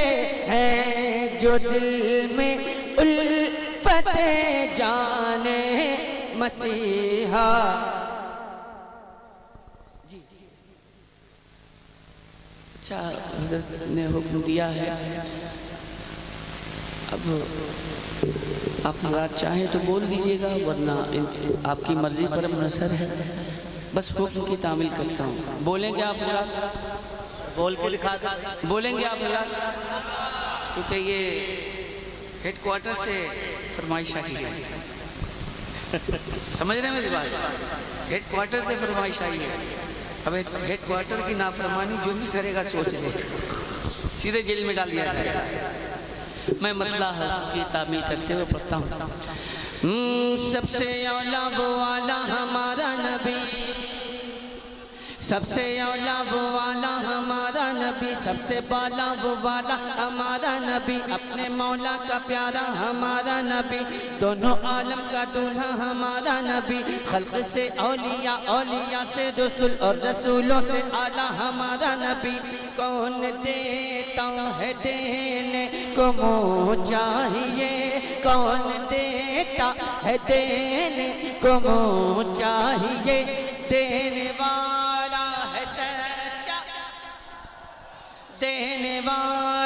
हैं जो दिल में उल्फते जाने मसीहा। जी अच्छा, हज़रत ने हुक्म दिया है, अब आप हज़रात चाहे तो बोल दीजिएगा, वरना आपकी मर्जी पर मुनसर है, बस हुक्म की तामील करता हूँ। बोलेंगे आप हज़रात? बोल के दिखा दो, बोलेंगे आप हज़रात? क्योंकि ये हेडक्वार्टर से फरमाइश आई है समझ रहे हैं मेरी बात? हेडक्वार्टर से फरमाइश आई है। अब हेडक्वार्टर की नाफरमानी जो भी करेगा सोच ले, सीधे जेल में डाल दिया जाएगा। मैं मतला की तामील करते हुए पढ़ता हूँ। सबसे औला वो आला हमारा नबी, सबसे औला वो वाला हमारा नबी, सबसे बाला वो वाला हमारा नबी, अपने मौला का प्यारा हमारा नबी, दोनों आलम का दूल्हा हमारा नबी, खल्क से औलिया, औलिया से रसूल और रसूलों से आला हमारा नबी। कौन देता है देने को मुँह चाहिए, कौन देता है देने को मुँह चाहिए, देने वाला है सच्चा, देने वाला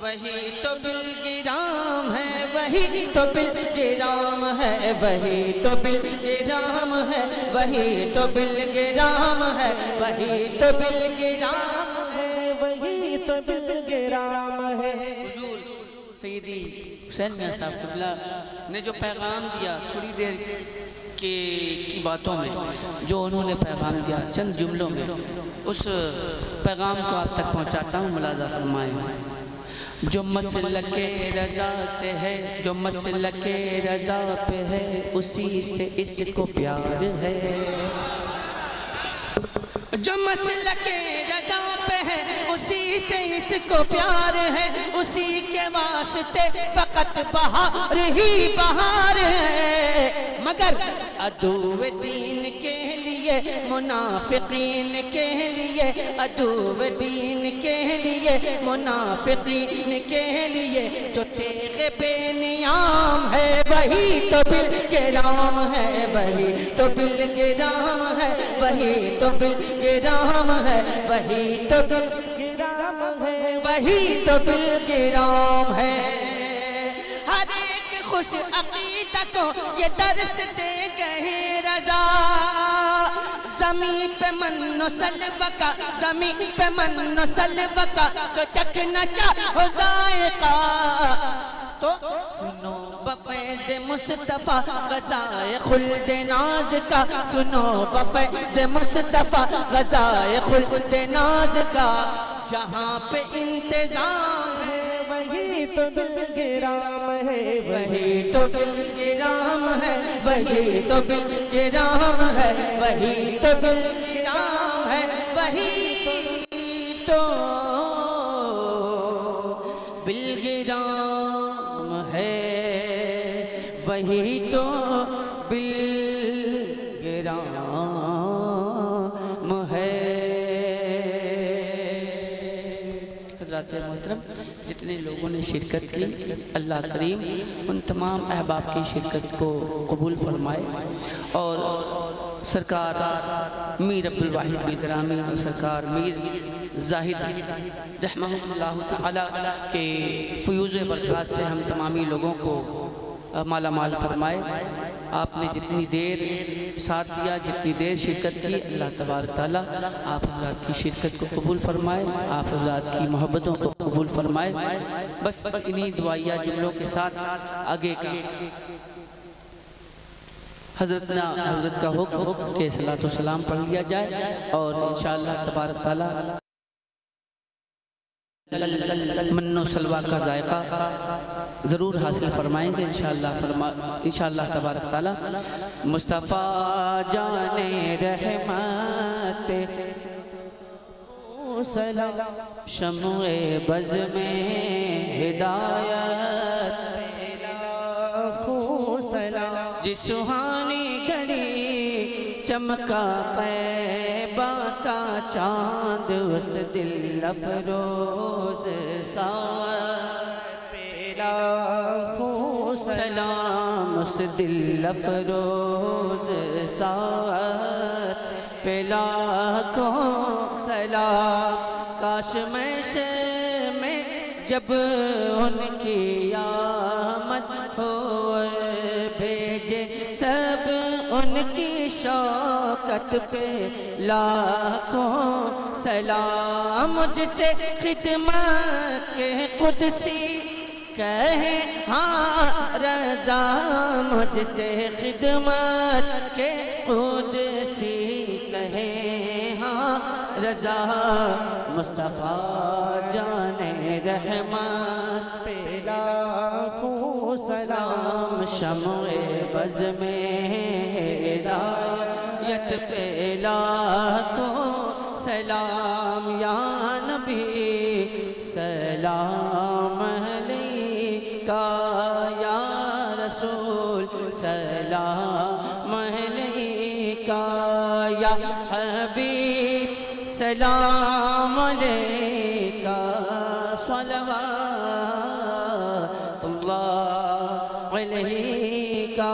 वही तो बिलगिराम है, वही तो बिलगिराम है, वही तो बिलगिराम है, वही तो बिलगिराम है, वही तो बिलगिराम है, वही तो बिलगिराम है। हुजूर सैयदी हुसैन मियां साहब क़िबला ने जो पैगाम दिया, थोड़ी देर की बातों में जो उन्होंने पैगाम दिया, चंद जुमलों में उस पैगाम को आप तक पहुंचाता हूँ, मुलाज़ा फरमाएं। जो मसलके रज़ा से है, जो मसलके रज़ा पे है, उसी से इसको प्यार है। जो मसलके रज़ा पे है, उसी से इसको प्यार है, उसी के वास्ते फ़कत बहार ही बहार है। मगर अदुव्वे दीन के लिए, मुनाफिकीन के लिए, अदुव्वे दीन के लिए, मुनाफिकीन के लिए जो तेग़े बेनियाम है, वही तो बिलगिराम है, वही तो बिलगिराम है, वही तो बिलगिराम है, वही तो बिलगिराम है, वही तो बिलगिराम है। हर एक खुश अक़ीदा को ये दर्स दे गए रज़ा, ज़मीं पे मन्नो सल्वा का, ज़मीं पे मन्नो सल्वा का जो चखना चाहो ज़ायक़ा, तो सुनो बफ़ैज़ मुस्तफ़ा ग़ज़ाए खुल्द नाज़ का, सुनो बफ़ैज़ मुस्तफ़ा ग़ज़ाए खुल्द नाज़ का। जहाँ पे इंतज़ाम है, वही तो बिलगिराम है, वही तो बिलगिराम है, वही तो बिलगिराम है, वही तो बिलगिराम है, वही तो बिलगिराम है, वही तो बिलगिराम है। हज़रात मोहतरम, जितने लोगों ने शिरकत की, अल्लाह करीम उन तमाम अहबाब की शिरकत को कबूल फरमाए और सरकार मीर अब्दुल वाहिद बिलगिरामी और सरकार मीर जाहिद रहमहुल्लाह तआला के फ़यूज़ बरक़ात से हम तमामी लोगों को माला माल फरमाए। आपने जितनी देर साथ दिया, जितनी देर शिरकत की, अल्लाह तबारक ताला आप हज़रात की शिरकत को कबूल फरमाए, आप हज़रात की मोहब्बतों को कबूल फरमाए। बस इन्हीं दुआया जुमलों के साथ आगे का हज़रत का हुक्म के सलातो सलाम पढ़ लिया जाए और इंशाअल्लाह तबारक ताला मन्नो सलवा का जायका ज़रूर हासिल फरमाएंगे इंशाअल्लाह तबारक ताला। मुस्तफ़ा जाने रहमत सलाम, शम्ए बज़ में हिदायत, जिस सुहानी घड़ी चमका तैबा का चांद, उस दिल अफरोज सलाम, उस दिल अफरोज सावत पे लाखों सलाम। काश मैं में जब उनकी आमद हो, भेजे सब उनकी शौकत पे लाखों सलाम। मुझसे खिदमत के कुदसी कहे हाँ रज़ा, मुझसे खिदमत के कुदसी कहे हाँ रज़ा। मुस्तफ़ा जाने रहमत पे लाखों सलाम, शम्ए बज़ में हिदायत पे लाखों सलाम। या नबी सलाम अलैका, या रसूल सलाम अलैका, या हबीब सलाम अलैका। सलवातुल्लाह अलैका।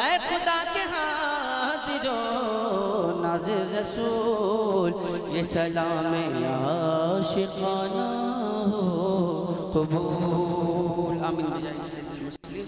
ऐ खुदा के हाज़िरो नाज़िर रसूल, ये सलाम आशिक़ाना हो कबूल आमीन बिजाहि सय्यिदिल मुरसलीन।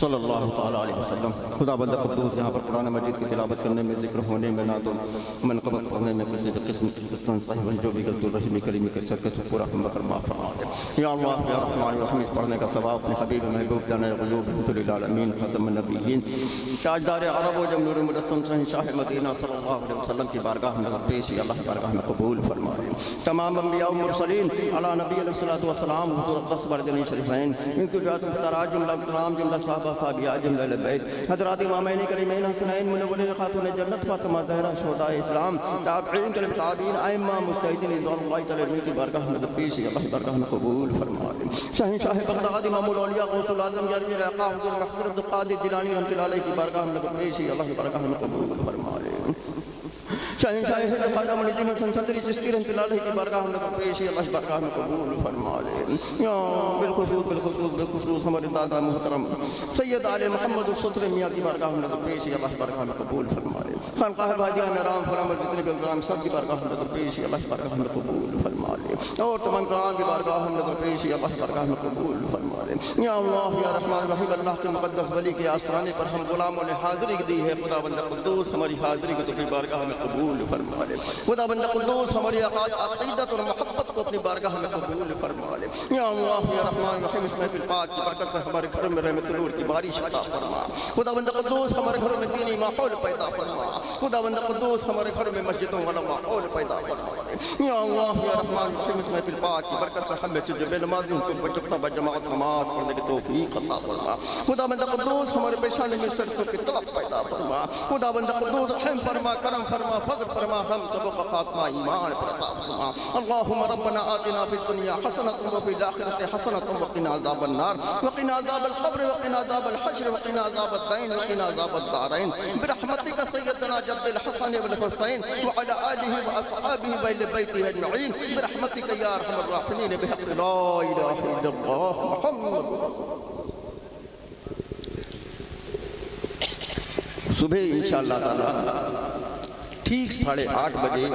सल्लल्लाहु ताला अलैहि वसल्लम। खुदा बंदा कुद्दूस यहाँ पर कुरान मजीद की तिलावत करने में, जिक्र होने में, ना तो मनक़बत पढ़ने में किसी भी किस्म की साहिबन जो भी गलती रही में करीम के सकत पूरा हम बकर माफ़ फरमा दे या अल्लाह या रहमान या रहीम। पढ़ने का सवाब अपने हबीब महबूब दाना ग़ुयूब रहमतुल आलमीन ख़ातम नबीयीन ताजदार अरब व जम नूर मुजस्सम शहंशाह मदीना सल्लल्लाहु अलैहि वसल्लम की बारगाह में पेश अल्लाह की बारगाह में कबूल फरमा दे। तमाम अंबिया व मुरसलीन अला नबी अलैहिस्सलातु वस्सलाम हुज़ूर अक़दस बरदनी शरीफैन इनको जात मुख्तारात जुमला तमाम जुमला साहबा साहबिया जुमला बैत हज़रात इमामैन करीमैन हसनैन मुनव्वरिन खातून जन्नत फातिमा ज़हरा शुहदाए इस्लाम ताबईन के ताबईन आइम्मा मुज्तहिदीन रिज़वानुल्लाहि तआला अलैहिम की बारगाह में पेश अल्लाह की बारगाह में कबूल फरमा दे। शहंशाह बगदाद इमामुल औलिया गौसुल आज़म जरवी रक़ा हुज़ूर महमूद अब्दुल क़ादिर जिलानी रहमतुल्लाह अलैहि की बारगाह में पेश अल्लाह की बारगाह में कबूल फरमा दे। शहंशाह ख़वाजा मुइनुद्दीन संसदरी चिश्ती रहमतुल्लाह अलैहि की बारगाह में पेश अल्लाह की बारगाह में कबूल फरमा दे। या बिलखुसूस हमारे दादा मोहतरम सैयद आले मोहम्मद सुत्र मियाँ की बारगाह में पेश अल्लाह की बारगाह में कबूल फरमा दे। खानकाह बादिया में राम फरामर जितने भी प्रोग्राम सब की बारगाह में पेश अल्लाह की बारगाह में कबूल फरमा दे। और तमाम प्रोग्राम की बारगाह में पेश अल्लाह की बारगाह में कबूल फरमा दे। या अल्लाह या रहमान रहीम अल्लाह के मुक़द्दस वली के आस्थाने पर हम गुलामों ने हाज़िरी दी है। खुदा बंदा कुद्दूस हमारी हाज़िरी को अपनी बारगाह में कबूल फरमा ले। खुदा बंदा कुद्दूस हमारी अक़ीदत और मोहब्बत को अपनी बारगाह में कबूल फरमा ले। या अल्लाह या रहमान रहीम इस महफिल पाक की बरकत से हमारे घरों में रहमत नूर की बारिश अता फरमा। खुदा बंदा कुद्दूस हमारे घरों में दीनी माहौल पैदा फरमा। खुदा बंदा कुद्दूस हमारे घरों में मस्जिदों वाला माहौल पैदा फरमा। या अल्लाह या रहमान रहीम इस महफिल पाक की बरकत से हमें जो बेनमाज़ियों को बचता बजमात नमाज पढ़ने की तौफीक अता फरमा। खुदा बंदा कुद्दूस हमारे पेशानी में सरसों की तलब पैदा फरमा। खुदा बंदा कुद्दूस रहम फरमा, करम फरमा, फज़ल फरमा, हम सबको का खात्मा ईमान पर अता फरमा। अल्लाहुम्मा रब्बना आतिना फिद दुनिया हसनतन व फिल आखिरति हसनतन व क़िना अज़ाबन नार व क़िना अज़ाबल क़ब्र व क़िना अज़ाबल हश्र व क़िना अज़ाबद दीन व क़िना अज़ाबद दारैन बिरहमतिका सय्यदना जद्दिल हसन व हुसैन व अला आलिहि व अस्हाबिहि व अहले बैतिहि अजमईन बिरहमतिका या अरहमर राहिमीन बिहक़्क़ि ला इलाहा इल्लल्लाह मुहम्मद। सुबह इंशाअल्लाह ताला ठीक 8:30 बजे